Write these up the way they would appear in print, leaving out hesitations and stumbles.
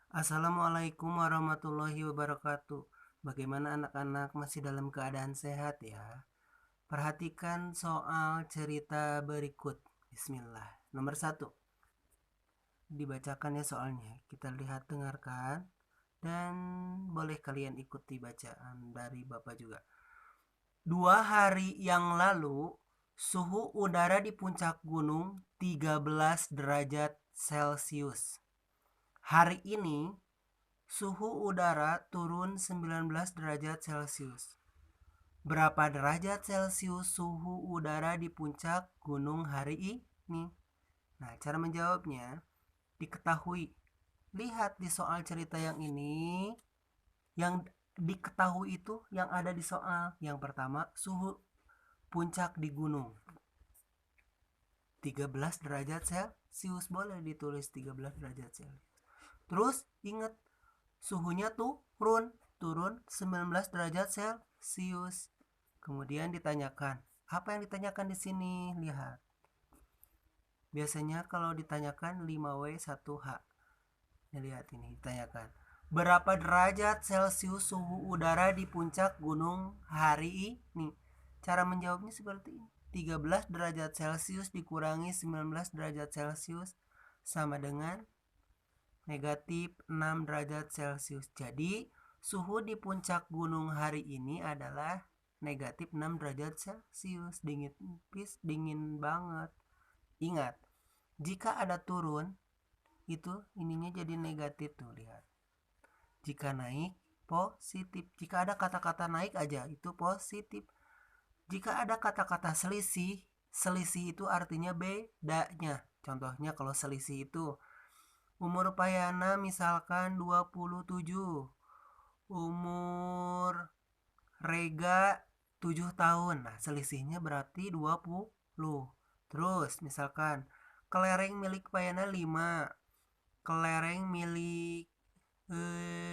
Assalamualaikum warahmatullahi wabarakatuh. Bagaimana anak-anak masih dalam keadaan sehat ya? Perhatikan soal cerita berikut. Bismillah. Nomor 1. Dibacakan ya soalnya. Kita lihat, dengarkan. Dan boleh kalian ikuti bacaan dari Bapak juga. 2 hari yang lalu, suhu udara di puncak gunung 13 derajat Celcius. Hari ini suhu udara turun 19 derajat Celcius. Berapa derajat Celcius suhu udara di puncak gunung hari ini? Nah, cara menjawabnya diketahui. Lihat di soal cerita yang ini, yang diketahui itu yang ada di soal. Yang pertama, suhu puncak di gunung 13 derajat Celcius, boleh ditulis 13 derajat Celcius. Terus ingat, suhunya turun 19 derajat Celcius. Kemudian ditanyakan, apa yang ditanyakan di sini? Lihat. Biasanya kalau ditanyakan 5W 1H. Lihat ini ditanyakan. Berapa derajat Celcius suhu udara di puncak gunung hari ini? Cara menjawabnya seperti ini. 13 derajat Celcius dikurangi 19 derajat Celcius sama dengan negatif 6 derajat Celcius. Jadi suhu di puncak gunung hari ini adalah negatif 6 derajat Celcius. Dingin banget. Ingat, jika ada turun, itu ininya jadi negatif tuh, lihat. Jika naik, positif. Jika ada kata-kata naik aja, itu positif. Jika ada kata-kata selisih, selisih itu artinya bedanya. Contohnya kalau selisih itu umur Payana misalkan 27. Umur Rega 7 tahun. Nah, selisihnya berarti 20. Terus misalkan kelereng milik Payana 5. Kelereng milik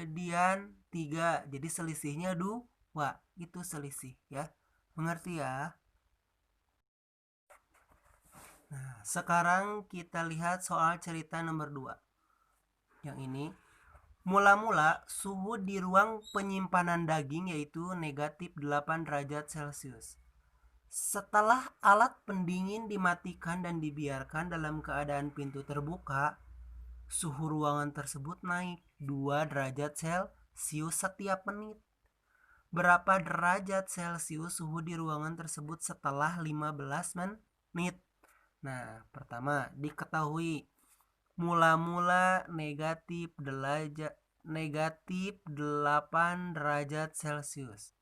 Dian 3. Jadi selisihnya 2. Itu selisih ya. Mengerti ya? Nah, sekarang kita lihat soal cerita nomor 2. Yang ini, mula-mula suhu di ruang penyimpanan daging yaitu negatif 8 derajat Celcius. Setelah alat pendingin dimatikan dan dibiarkan dalam keadaan pintu terbuka, suhu ruangan tersebut naik 2 derajat Celcius setiap menit. Berapa derajat Celcius suhu di ruangan tersebut setelah 15 menit? Nah, pertama diketahui mula-mula negatif 8 derajat Celcius.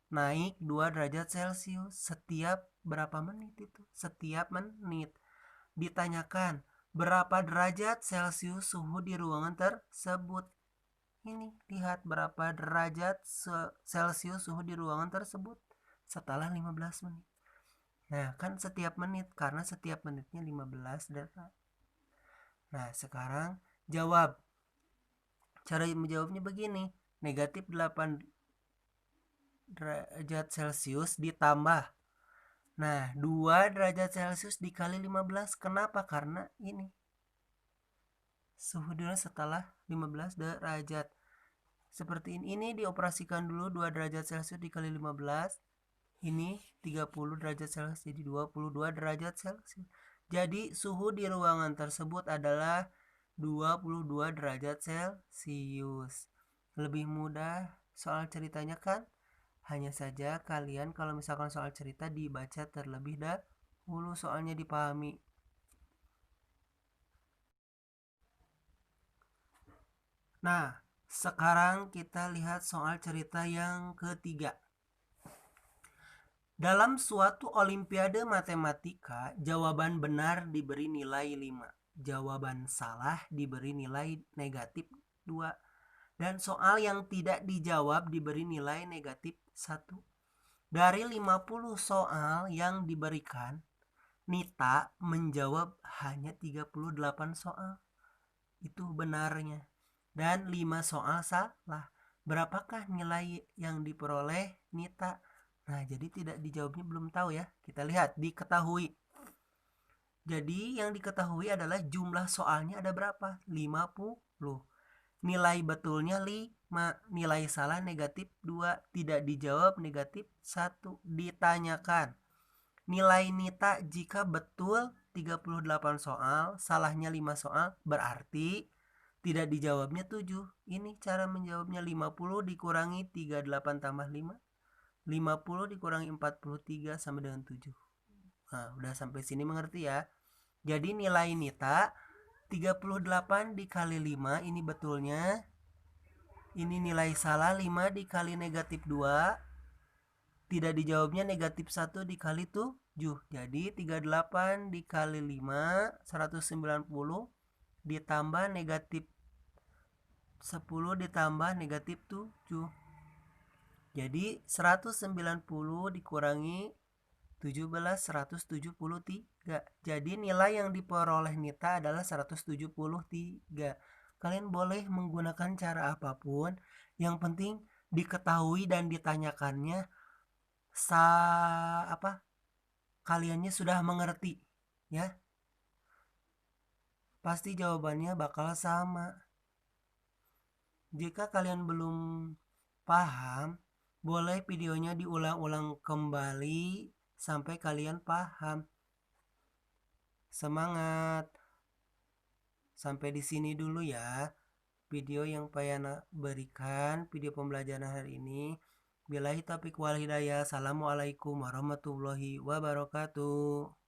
Naik 2 derajat Celcius setiap berapa menit itu? Setiap menit. Ditanyakan, berapa derajat Celcius suhu di ruangan tersebut? Ini, lihat berapa derajat Celcius suhu di ruangan tersebut setelah 15 menit. Nah, kan setiap menit, karena setiap menitnya 15 derajat. Nah, sekarang jawab. Cara menjawabnya begini. Negatif 8 derajat Celcius ditambah. Nah, 2 derajat Celcius dikali 15. Kenapa? Karena ini. Suhu dulu setelah 15 derajat. Seperti ini. Ini dioperasikan dulu 2 derajat Celcius dikali 15. Ini 30 derajat Celcius, jadi 22 derajat Celcius. Jadi suhu di ruangan tersebut adalah 22 derajat Celcius. Lebih mudah soal ceritanya kan? Hanya saja kalian kalau misalkan soal cerita dibaca terlebih dahulu, soalnya dipahami. Nah, sekarang kita lihat soal cerita yang ketiga. Dalam suatu olimpiade matematika, jawaban benar diberi nilai 5. Jawaban salah diberi nilai negatif 2. Dan soal yang tidak dijawab diberi nilai negatif 1. Dari 50 soal yang diberikan, Nita menjawab hanya 38 soal. Itu benarnya. Dan 5 soal salah. Berapakah nilai yang diperoleh Nita? Nah, jadi tidak dijawabnya belum tahu ya. Kita lihat, diketahui. Jadi yang diketahui adalah jumlah soalnya ada berapa? 50. Nilai betulnya 5, nilai salah negatif 2, tidak dijawab negatif 1. Ditanyakan nilai Nita jika betul 38 soal, salahnya 5 soal, berarti tidak dijawabnya 7. Ini cara menjawabnya. 50 dikurangi 38 tambah 5, 50 dikurangi 43 sama dengan 7. Nah, udah sampai sini mengerti ya. Jadi nilai Nita 38 dikali 5, ini betulnya. Ini nilai salah 5 dikali negatif 2. Tidak dijawabnya negatif 1 dikali 7. Jadi 38 dikali 5, 190 ditambah negatif 10 ditambah negatif 7. Jadi 190 dikurangi 17, 173. Jadi nilai yang diperoleh Nita adalah 173. Kalian boleh menggunakan cara apapun, yang penting diketahui dan ditanyakannya kaliannya sudah mengerti ya. Pasti jawabannya bakal sama. Jika kalian belum paham, boleh videonya diulang-ulang kembali sampai kalian paham. Semangat. Sampai di sini dulu ya video yang Payana berikan, video pembelajaran hari ini. Billahi taufiq wal hidayah. Assalamualaikum warahmatullahi wabarakatuh.